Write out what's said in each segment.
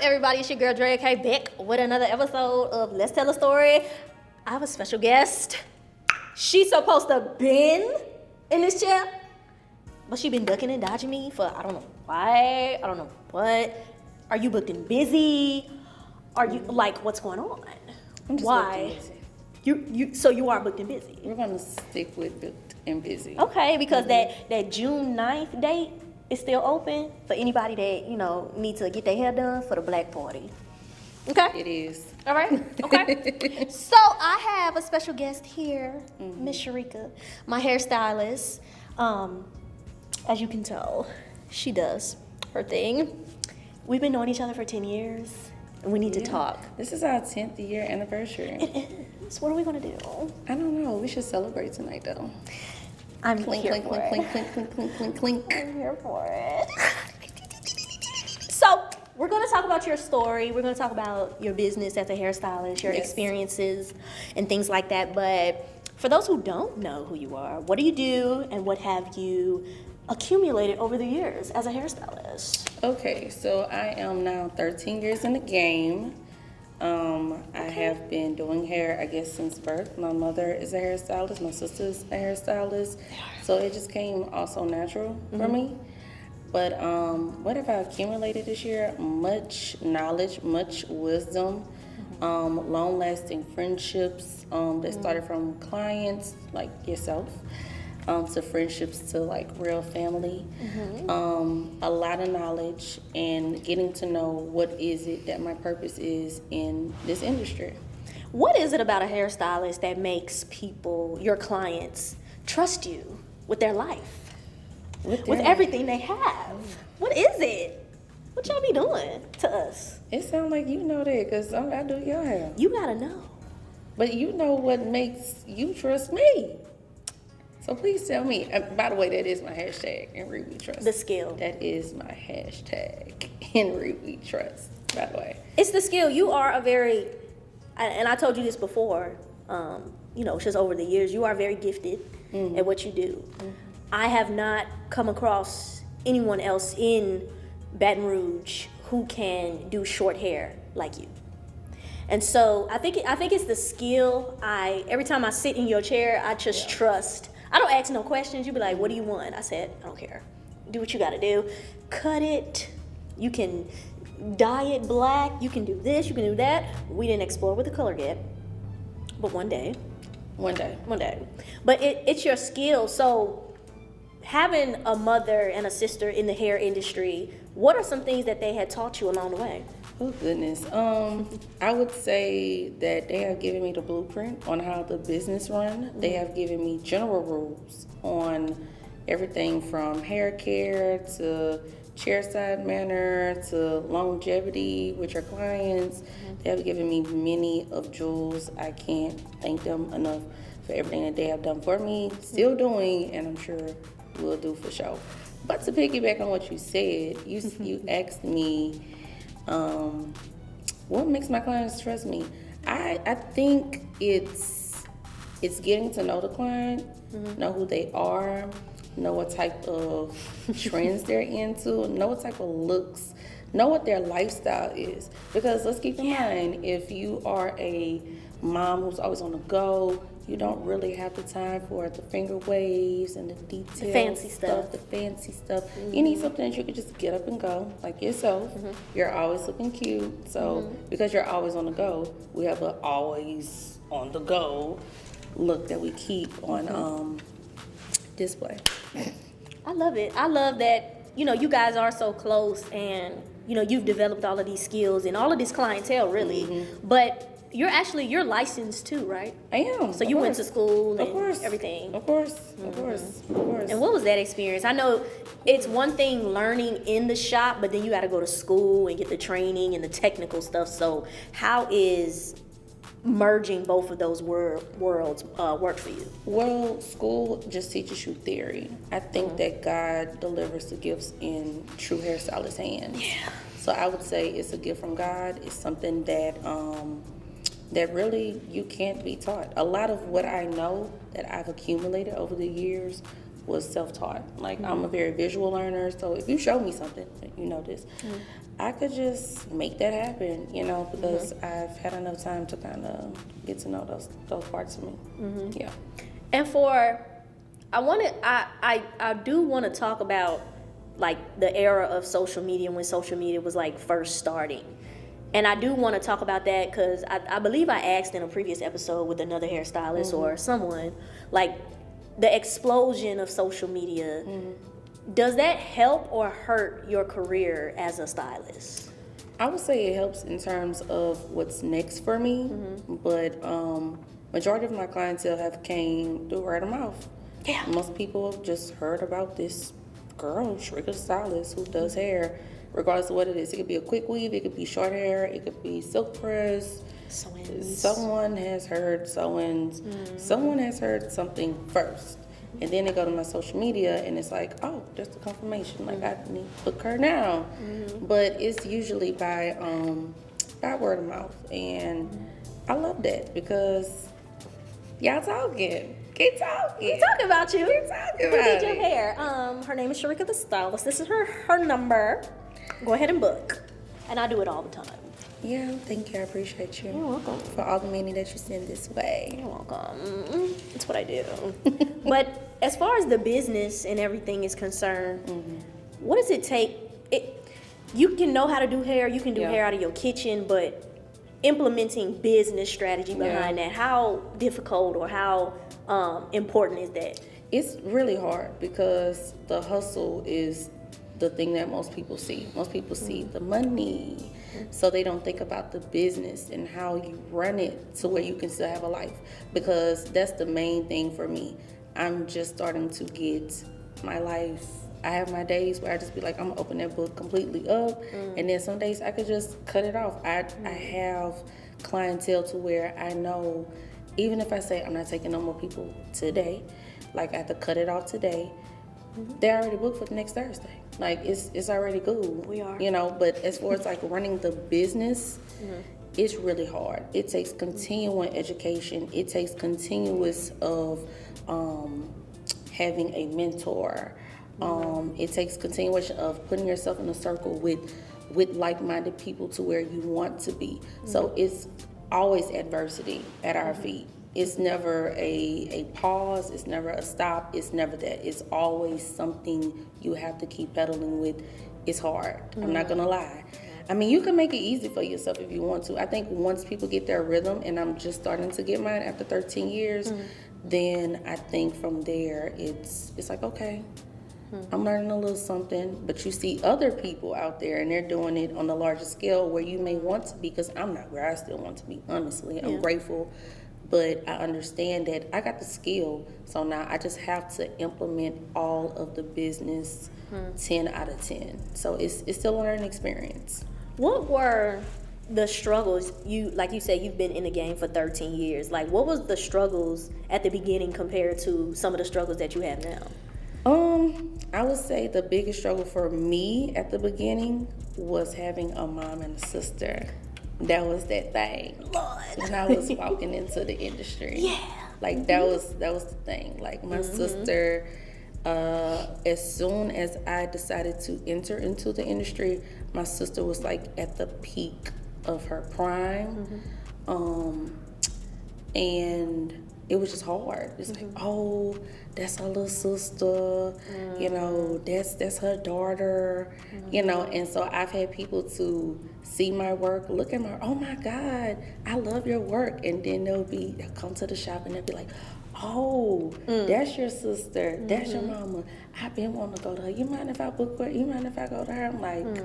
everybody? It's your girl Drea Kay back with another episode of Let's Tell a Story. I have a special guest. She's supposed to been in this chair, but she been ducking and dodging me for I don't know why. I don't know what. Are you booked and busy? Are you like what's going on? I'm just Why? So you are booked and busy. We're gonna stick with booked and busy. Okay, because that June 9th date is still open for anybody that, need to get their hair done for the black party. Okay? It is. All right? Okay. So I have a special guest here, Miss Shareeka, my hairstylist. As you can tell, she does her thing. We've been knowing each other for 10 years, and we need to talk. This is our 10th year anniversary. It is. What are we going to do? I don't know. We should celebrate tonight, though. I'm Clink, here clink, for clink, it. clink, clink, clink, clink, clink, clink. I'm here for it. So, we're going to talk about your story. We're going to talk about your business as a hairstylist, your experiences, and things like that. But for those who don't know who you are, what do you do, and what have you accumulated over the years as a hairstylist? Okay, so I am now 13 years in the game. I have been doing hair, I guess, since birth. My mother is a hairstylist. My sister is a hairstylist. So it just came also natural for me. But what have I accumulated this year? Much knowledge, much wisdom, long-lasting friendships that started from clients like yourself to friendships to like real family. A lot of knowledge and getting to know what is it that my purpose is in this industry. What is it about a hairstylist that makes people, your clients, trust you with their life? With everything they have? What is it? What y'all be doing to us? It sounds like you know that because I do your hair. You gotta know. But you know what makes you trust me. So please tell me. By the way, that is my hashtag, Henry We Trust. The skill. That is my hashtag, Henry We Trust, by the way. It's the skill. You are a very, and I told you this before, just over the years, you are very gifted at what you do. I have not come across anyone else in Baton Rouge who can do short hair like you. And so I think it's the skill. Every time I sit in your chair, I just trust. I don't ask no questions. You be like, what do you want? I said, I don't care. Do what you gotta do. Cut it. You can dye it black. You can do this. You can do that. We didn't explore with the color yet, but one day. One day. But it's your skill. So having a mother and a sister in the hair industry, what are some things that they had taught you along the way? Oh, goodness. I would say that they have given me the blueprint on how the business run. They have given me general rules on everything from hair care to chairside manner to longevity with your clients. They have given me many of jewels. I can't thank them enough for everything that they have done for me, still doing, and I'm sure will do for sure. But to piggyback on what you said, you asked me, what makes my clients trust me? I think it's getting to know the client, know who they are, know what type of trends they're into, know what type of looks, know what their lifestyle is. Because let's keep in mind, if you are a mom who's always on the go, you don't really have the time for the finger waves and the details. The fancy stuff. The fancy stuff. You need something that you can just get up and go, like yourself. You're always looking cute. So because you're always on the go, we have an always on the go look that we keep on display. I love it. I love that, you guys are so close and, you've developed all of these skills and all of this clientele really. But you're licensed too, right? I am. So you went to school and Of course. everything. Of course. And what was that experience? I know it's one thing learning in the shop, but then you got to go to school and get the training and the technical stuff. So how is merging both of those worlds work for you? Well, school just teaches you theory. I think that God delivers the gifts in true hairstylist hands. Yeah. So I would say it's a gift from God. It's something that that really you can't be taught. A lot of what I know that I've accumulated over the years was self-taught. Like, I'm a very visual learner, so if you show me something, you know this, I could just make that happen, you know, because I've had enough time to kind of get to know those parts of me. Yeah. And I do want to talk about like the era of social media, when social media was like first starting. And I do want to talk about that because I believe I asked in a previous episode with another hairstylist or someone, like the explosion of social media, does that help or hurt your career as a stylist? I would say it helps in terms of what's next for me, but majority of my clientele have came through word of mouth. Yeah. Most people have just heard about this girl, Shareeka stylist, who does hair, regardless of what it is. It could be a quick weave, it could be short hair, it could be silk press. Someone has heard sew-ins. Someone has heard something first. And then they go to my social media and it's like, oh, there's the confirmation. Like, I need to book her now. But it's usually by word of mouth. And I love that because y'all talking. Keep talking. Keep talking about you. Keep talking Who about did your it. hair? Her name is Shareeka the stylist. This is her number. Go ahead and book. And I do it all the time. Yeah, thank you. I appreciate you. You're welcome. For all the money that you send this way. You're welcome. That's what I do. But as far as the business and everything is concerned, what does it take? You can know how to do hair. You can do hair out of your kitchen, but implementing business strategy behind that, how difficult or how important is that? It's really hard because the hustle is the thing that most people see. Most people see the money, so they don't think about the business and how you run it to where you can still have a life, because that's the main thing for me. I'm just starting to get my life. I have my days where I just be like, I'm gonna open that book completely up, and then some days I could just cut it off. I have clientele to where I know, even if I say I'm not taking no more people today, like I have to cut it off today, they're already booked for the next Thursday. Like, it's already good. We are. You know, but as far as like running the business, it's really hard. It takes continuing education. It takes continuous of having a mentor. It takes continuation of putting yourself in a circle with like-minded people to where you want to be. So it's always adversity at our feet. It's never a pause, it's never a stop, it's never that. It's always something you have to keep pedaling with. It's hard, I'm not gonna lie. I mean, you can make it easy for yourself if you want to. I think once people get their rhythm, and I'm just starting to get mine after 13 years, then I think from there, it's like, okay, I'm learning a little something, but you see other people out there and they're doing it on a larger scale where you may want to be, because I'm not where I still want to be, honestly. I'm grateful, but I understand that I got the skill, so now I just have to implement all of the business 10 out of 10. So it's still a learning experience. What were the struggles, like you said, you've been in the game for 13 years. Like, what was the struggles at the beginning compared to some of the struggles that you have now? I would say the biggest struggle for me at the beginning was having a mom and a sister. That was that thing. Lord. When I was walking into the industry. Yeah. Like, that was the thing. Like, my sister, as soon as I decided to enter into the industry, my sister was like at the peak of her prime. And it was just hard. It's like, oh, that's her little sister, you know, that's her daughter, you know. And so I've had people to see my work, look at oh my God, I love your work. And then they'll come to the shop and they'll be like, oh, that's your sister, that's your mama. I've been wanting to go to her. You mind if I book her? You mind if I go to her? I'm like,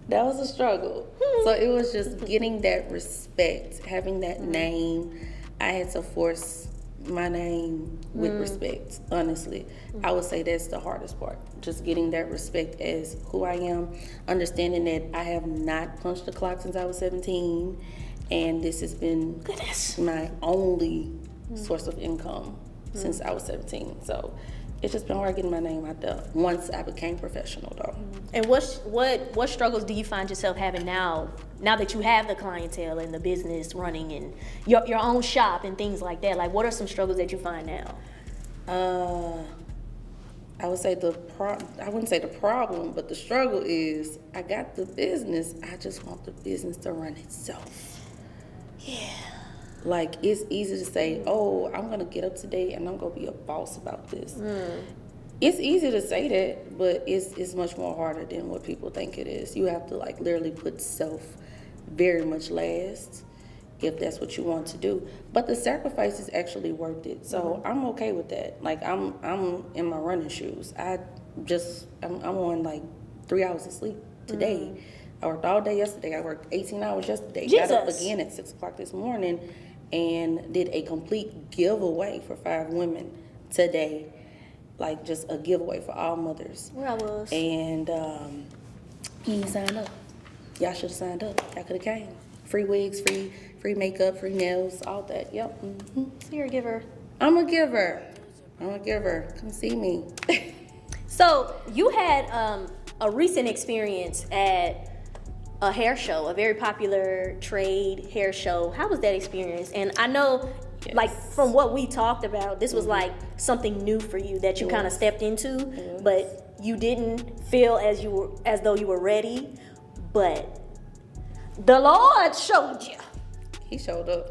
that was a struggle. So it was just getting that respect, having that name. I had to force my name with respect, honestly. I would say that's the hardest part, just getting that respect as who I am, understanding that I have not punched the clock since I was 17, and this has been my only source of income since I was 17. So it's just been hard getting my name out there once I became professional, though. And what struggles do you find yourself having now that you have the clientele and the business running and your own shop and things like that? Like, what are some struggles that you find now? I would say I wouldn't say the problem, but the struggle is I got the business. I just want the business to run itself. Yeah. Like, it's easy to say, oh, I'm going to get up today and I'm going to be a boss about this. It's easy to say that, but it's much more harder than what people think it is. You have to, like, literally put self very much last if that's what you want to do. But the sacrifice is actually worth it. So I'm okay with that. Like, I'm in my running shoes. I'm on, like, 3 hours of sleep today. I worked all day yesterday. I worked 18 hours yesterday. Jesus. Got up again at 6 o'clock this morning and did a complete giveaway for 5 women today. Like, just a giveaway for all mothers. Where I was. And you ain't signed up. Y'all should have signed up. Y'all could have came. Free wigs, free makeup, free nails, all that. Yep. So you're a giver. I'm a giver. Come see me. So you had a recent experience at a hair show, a very popular trade hair show. How was that experience? And I know, like, from what we talked about, this was like something new for you that you kind of stepped into, but you didn't feel as though you were ready. But the Lord showed you. He showed up.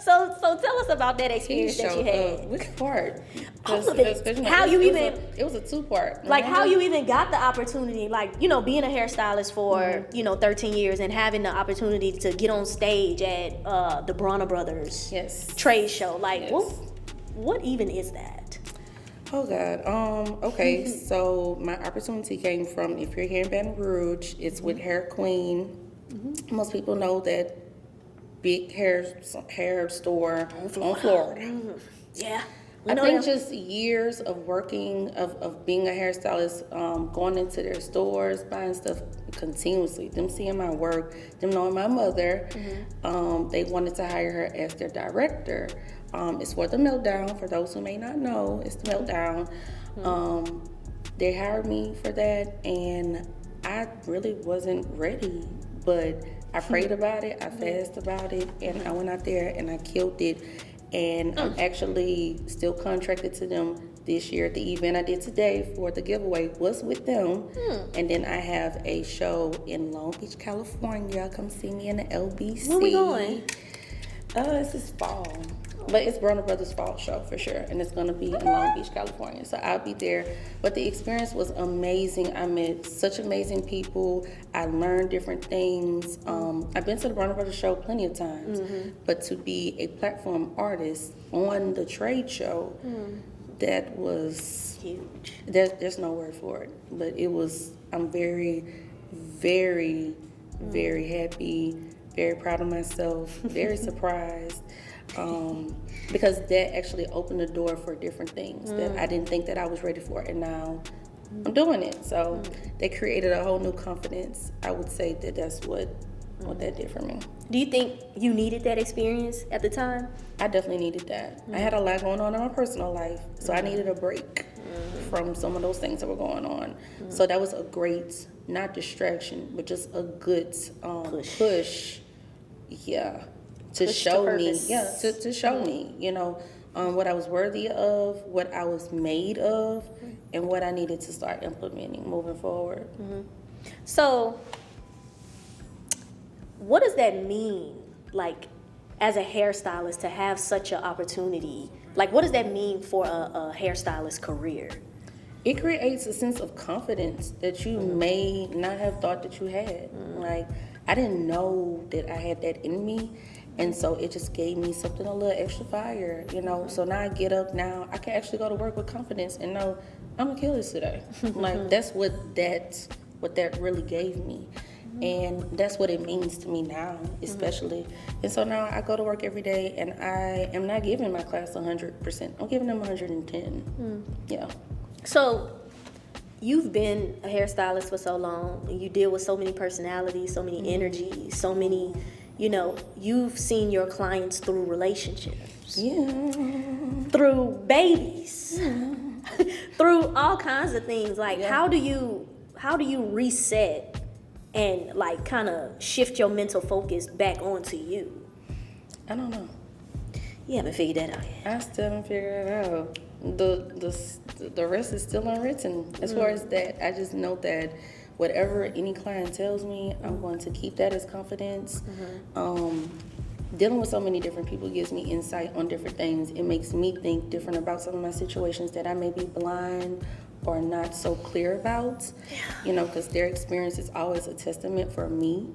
So tell us about that experience that you had. Which part? All of it. How you even? It was a 2-part. Like, how you even got the opportunity, like, you know, being a hairstylist for, 13 years and having the opportunity to get on stage at the Bronner Brothers trade show. Like, what even is that? Oh, God. Okay, so my opportunity came from, if you're here in Baton Rouge, it's with Hair Queen. Most people know that big hair store on Florida. Yeah. I think just years of working, of being a hairstylist, going into their stores, buying stuff continuously, them seeing my work, them knowing my mother, they wanted to hire her as their director. It's for the Meltdown, for those who may not know, it's the Meltdown. They hired me for that, and I really wasn't ready, but I prayed about it, I fasted about it, and I went out there and I killed it. And I'm actually still contracted to them this year. The event I did today for the giveaway was with them. And then I have a show in Long Beach, California. Come see me in the LBC. Where we going? It's this fall. But it's Bronner Brothers Fall Show for sure. And it's going to be in Long Beach, California. So I'll be there. But the experience was amazing. I met such amazing people. I learned different things. I've been to the Bronner Brothers Show plenty of times. But to be a platform artist on the trade show, that was huge. There's no word for it. But it was, I'm very, very, very happy, very proud of myself, very surprised. Because that actually opened the door for different things that I didn't think that I was ready for, and now I'm doing it. So they created a whole new confidence. I would say that that's what that did for me. Do you think you needed that experience at the time? I definitely needed that. I had a lot going on in my personal life, so I needed a break from some of those things that were going on. So that was a great, not distraction, but just a good push. Yeah. To show me, to show me, what I was worthy of, what I was made of, and what I needed to start implementing moving forward. So, what does that mean, like, as a hairstylist, to have such an opportunity? Like, what does that mean for a hairstylist career? It creates a sense of confidence that you may not have thought that you had. Like, I didn't know that I had that in me. And so it just gave me something a little extra fire, So now I get up now, I can actually go to work with confidence and know I'm gonna kill this today. Like, that's what that really gave me. And that's what it means to me now, especially. And so now I go to work every day and I am not giving my class 100%. I'm giving them 110. Yeah. So you've been a hairstylist for so long, and you deal with so many personalities, so many energies, so many, you've seen your clients through relationships. Yeah. Through babies. Through all kinds of things. Like, how do you reset and, like, kind of shift your mental focus back onto you? I don't know. You haven't figured that out yet. I still haven't figured it out. The the rest is still unwritten. As far as that, I just know that whatever any client tells me, I'm going to keep that as confidence. Dealing with so many different people gives me insight on different things. It makes me think different about some of my situations that I may be blind or not so clear about, you know, because their experience is always a testament for me,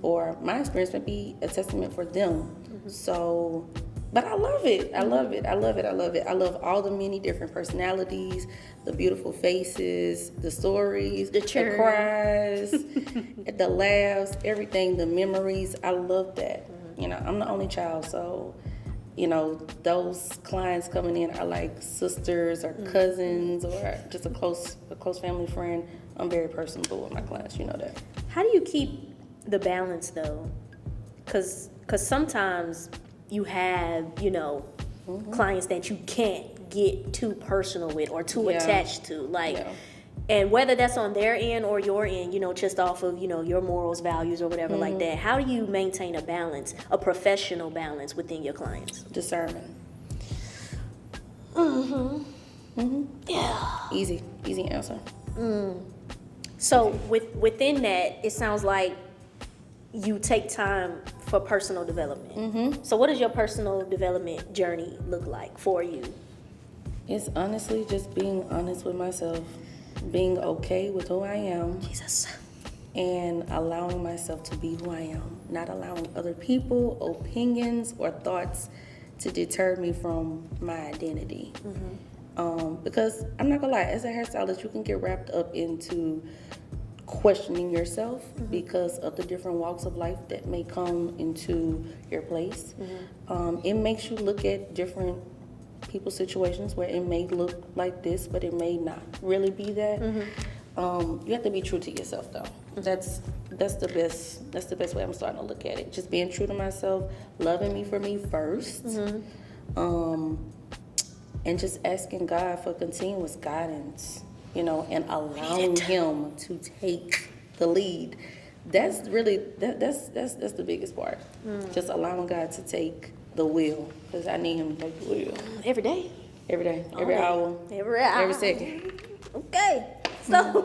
or my experience may be a testament for them. So, but I love it. I love it. I love it. I love it. I love all the many different personalities, the beautiful faces, the stories, the cries, the laughs, everything, the memories. I love that. You know, I'm the only child, so, you know, those clients coming in are like sisters or cousins or just a close family friend. I'm very personable with my clients, you know that. How do you keep the balance though? Cause sometimes you have, you know, clients that you can't get too personal with or too attached to, like, and whether that's on their end or your end, you know, just off of, you know, your morals, values, or whatever like that. How do you maintain a balance, a professional balance within your clients? Discernment. Yeah. Easy answer. So within that, it sounds like you take time for personal development. So what does your personal development journey look like for you? It's honestly just being honest with myself, being okay with who I am, Jesus. and allowing myself to be who I am, not allowing other people, opinions, or thoughts to deter me from my identity. Because I'm not gonna lie, as a hairstylist, you can get wrapped up into questioning yourself because of the different walks of life that may come into your place. It makes you look at different people's situations where it may look like this, but it may not really be that. You have to be true to yourself, though. That's the best way I'm starting to look at it. Just being true to myself, loving me for me first, and just asking God for continuous guidance, you know, and allowing Him to take the lead. That's really that's the biggest part. Just allowing God to take the wheel, because I need Him to take the wheel Every day. every day, every hour, every second. Okay. So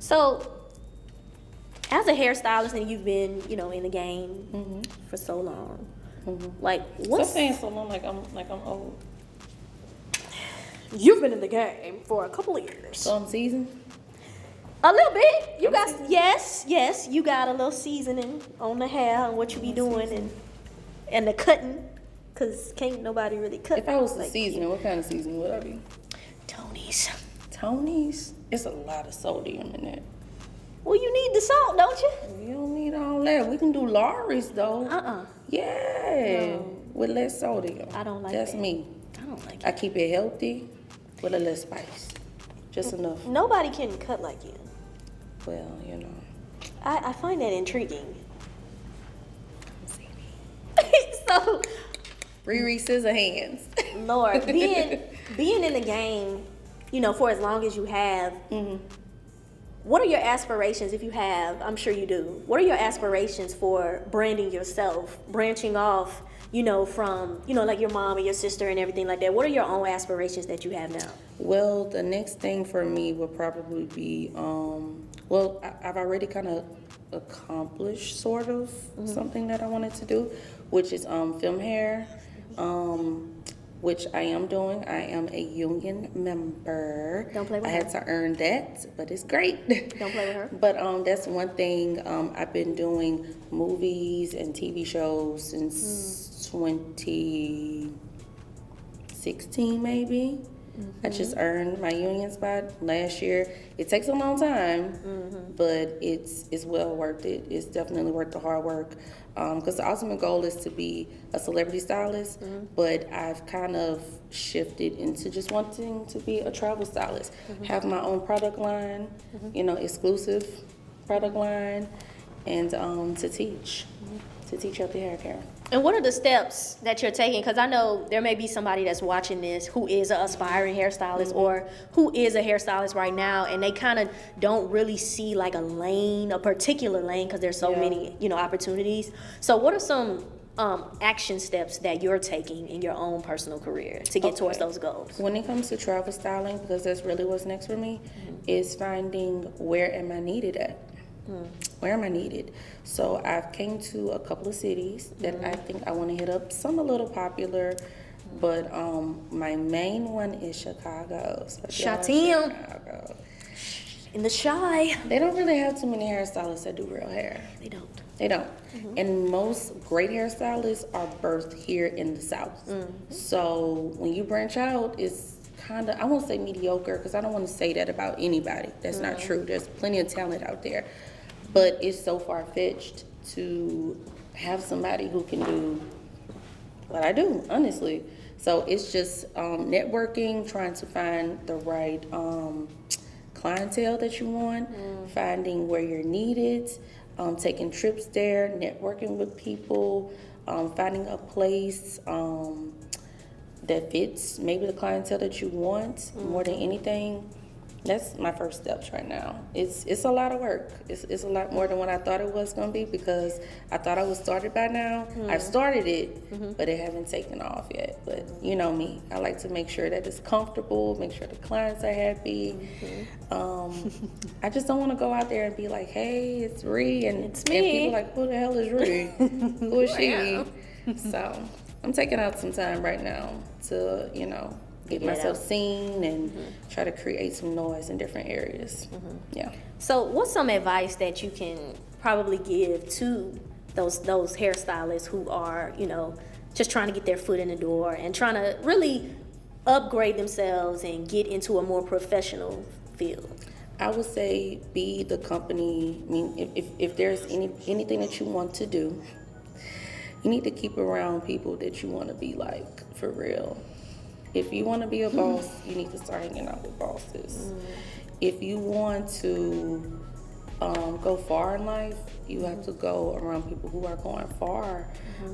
So, as a hairstylist, and you've been, you know, in the game for so long, like what's Stop saying so long like I'm old. You've been in the game for a couple of years. So I'm seasoned. A little bit. You got yes. You got a little seasoning on the hair and what you be doing and the cutting, cause can't nobody really cut. If I was like the seasoning, what kind of seasoning would I be? Tony's. Tony's. It's a lot of sodium in it. Well, you need the salt, don't you? You don't need all that. We can do Lawry's though. Yeah, with less sodium. I don't like That's that. me. I don't like I it. keep it healthy with a little spice, just enough. Nobody can cut like you. Well, you know. I find that intriguing. So, Riri scissor hands. Lord, being in the game, you know, for as long as you have, what are your aspirations, if you have? I'm sure you do. What are your aspirations for branding yourself, branching off, from, like your mom or your sister and everything like that? What are your own aspirations that you have now? Well, the next thing for me would probably be, I've already kind of accomplished sort of something that I wanted to do, which is film hair, which I am doing. I am a union member. Don't play with I her. had to earn that, but it's great. Don't play with her. But that's one thing. I've been doing movies and TV shows since 2016 maybe. I just earned my union spot last year. It takes a long time, but it's well worth it. It's definitely worth the hard work. Because the ultimate goal is to be a celebrity stylist, but I've kind of shifted into just wanting to be a travel stylist, have my own product line, exclusive product line, and to teach healthy hair care. And what are the steps that you're taking? Because I know there may be somebody that's watching this who is an aspiring hairstylist or who is a hairstylist right now, and they kind of don't really see like a particular lane, because there's so many, opportunities. So what are some action steps that you're taking in your own personal career to get towards those goals? When it comes to travel styling, because that's really what's next for me, is finding where am I needed at. Where am I needed? So I've came to a couple of cities that I think I want to hit up. Some a little popular, but my main one is Chicago. So Chicago. In the Shy. They don't really have too many hairstylists that do real hair. They don't. And most great hairstylists are birthed here in the South. So when you branch out, it's kind of, I won't say mediocre, because I don't want to say that about anybody. That's not true. There's plenty of talent out there. But it's so far-fetched to have somebody who can do what I do, honestly. So it's just networking, trying to find the right clientele that you want, finding where you're needed, taking trips there, networking with people, finding a place that fits maybe the clientele that you want more than anything. That's my first steps right now. It's a lot of work. It's a lot more than what I thought it was going to be, because I thought I was started by now. I've started it, but it haven't taken off yet. But you know me, I like to make sure that it's comfortable, make sure the clients are happy. I just don't want to go out there and be like, hey, it's Ree, and it's me. And people like, who the hell is Ree? Who is she? So I'm taking out some time right now to, get myself seen and try to create some noise in different areas. Yeah. So what's some advice that you can probably give to those hairstylists who are, just trying to get their foot in the door and trying to really upgrade themselves and get into a more professional field? I would say be the company. I mean, if there's anything that you want to do, you need to keep around people that you want to be like, for real. If you want to be a boss, you need to start hanging out with bosses. If you want to go far in life, you have to go around people who are going far.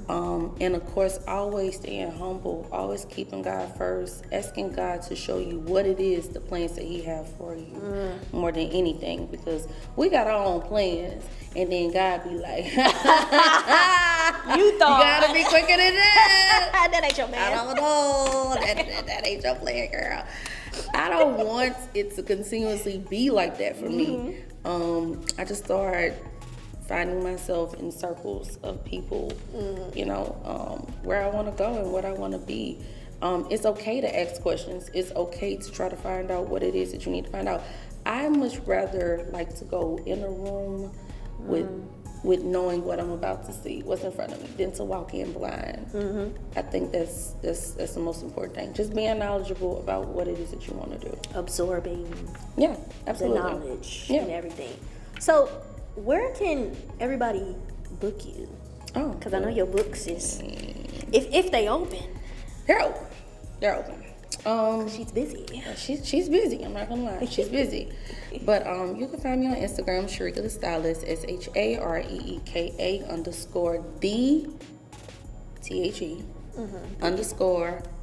And of course, always staying humble, always keeping God first, asking God to show you what it is, the plans that He has for you, more than anything, because we got our own plans, and then God be like, You thought. You gotta be quicker than that. That ain't your man. I don't know. That ain't your plan, girl. I don't want it to continuously be like that for me. I just started finding myself in circles of people, where I want to go and what I want to be. It's okay to ask questions. It's okay to try to find out what it is that you need to find out. I much rather like to go in a room with knowing what I'm about to see, what's in front of me, than to walk in blind. I think that's the most important thing. Just being knowledgeable about what it is that you want to do. Absorbing Absolutely. the knowledge and everything. So where can everybody book you? Oh, because I know your books is, if they open. They're open. She's busy. She's busy. I'm not gonna lie. She's busy. But you can find me on Instagram, Shareeka the Stylist, SHAREEKA_the THE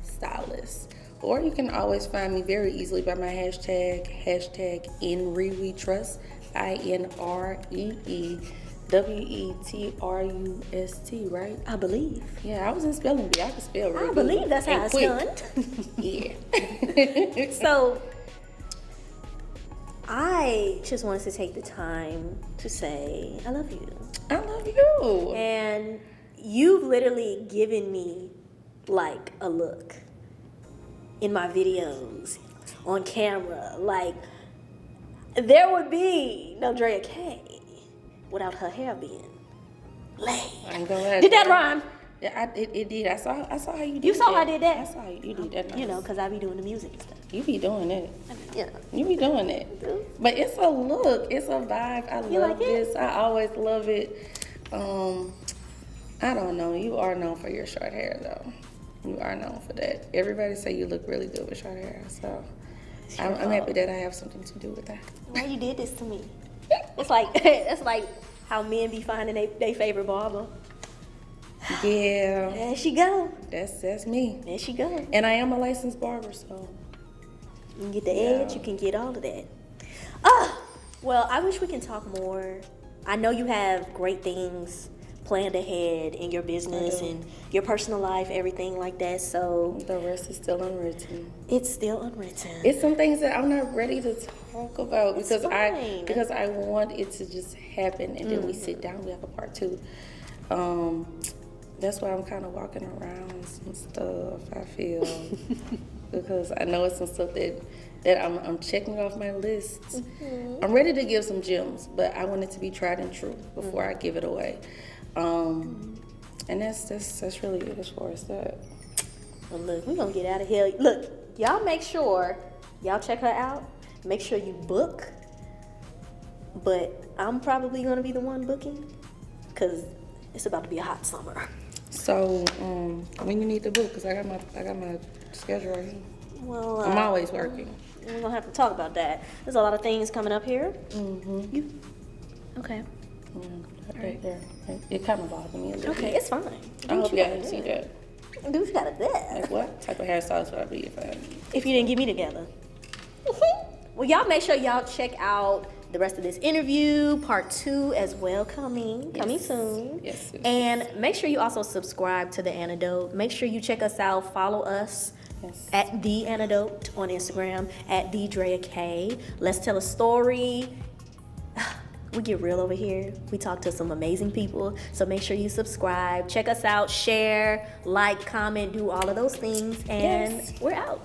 _stylist. Or you can always find me very easily by my hashtag InReWeTrust, INREEWETRUST, right? I believe. Yeah, I was in spelling bee. I could spell really I good believe that's how and it's quick. done. Yeah. So, I just wanted to take the time to say I love you. I love you. And you've literally given me like a look in my videos, on camera. Like, there would be no Drea Kay without her hair being laid. I'm glad. Did that rhyme? Yeah, it did. I saw how you did. You saw that. I did that? I saw you did that. Nice. You know, because I be doing the music and stuff. You be doing it. You know. You be doing it. But it's a look. It's a vibe. I You love like it? this. I always love it. I don't know. You are known for your short hair, though. You are known for that. Everybody say you look really good with short hair. So I'm happy that I have something to do with that. Why you did this to me? It's like how men be finding their favorite barber. Yeah. There she go. That's me. There she go. And I am a licensed barber, so. You can get the edge, you can get all of that. Well, I wish we can talk more. I know you have great things planned ahead in your business and your personal life, everything like that. So The rest is still unwritten. it's still unwritten. It's some things that I'm not ready to talk about It's because fine. I want it to just happen, and then we sit down. We have a part 2. That's why I'm kind of walking around some stuff. I feel because I know it's some stuff that I'm checking off my list. I'm ready to give some gems, but I want it to be tried and true before I give it away. And that's really it as far as that. Well, look, we're gonna get out of here. Look, y'all make sure y'all check her out. Make sure you book. But I'm probably gonna be the one booking because it's about to be a hot summer. So when you need to book, cause I got my schedule right here. Well, I'm always working. we're gonna have to talk about that. There's a lot of things coming up here. Mm-hmm. Okay. Right there. It kind of bothered me a little Okay, bit. it's fine. I hope y'all didn't see that. Do what you gotta do. Like, what type of hairstyles would I be if I... If you didn't get me together. Well, y'all make sure y'all check out the rest of this interview, part 2 as well, coming soon. Yes. And make sure you also subscribe to The Antidote. Make sure you check us out. Follow us at The Antidote on Instagram, at The Drea Kay. Let's tell a story. We get real over here. We talk to some amazing people. So make sure you subscribe. Check us out. Share, like, comment, do all of those things. And we're out.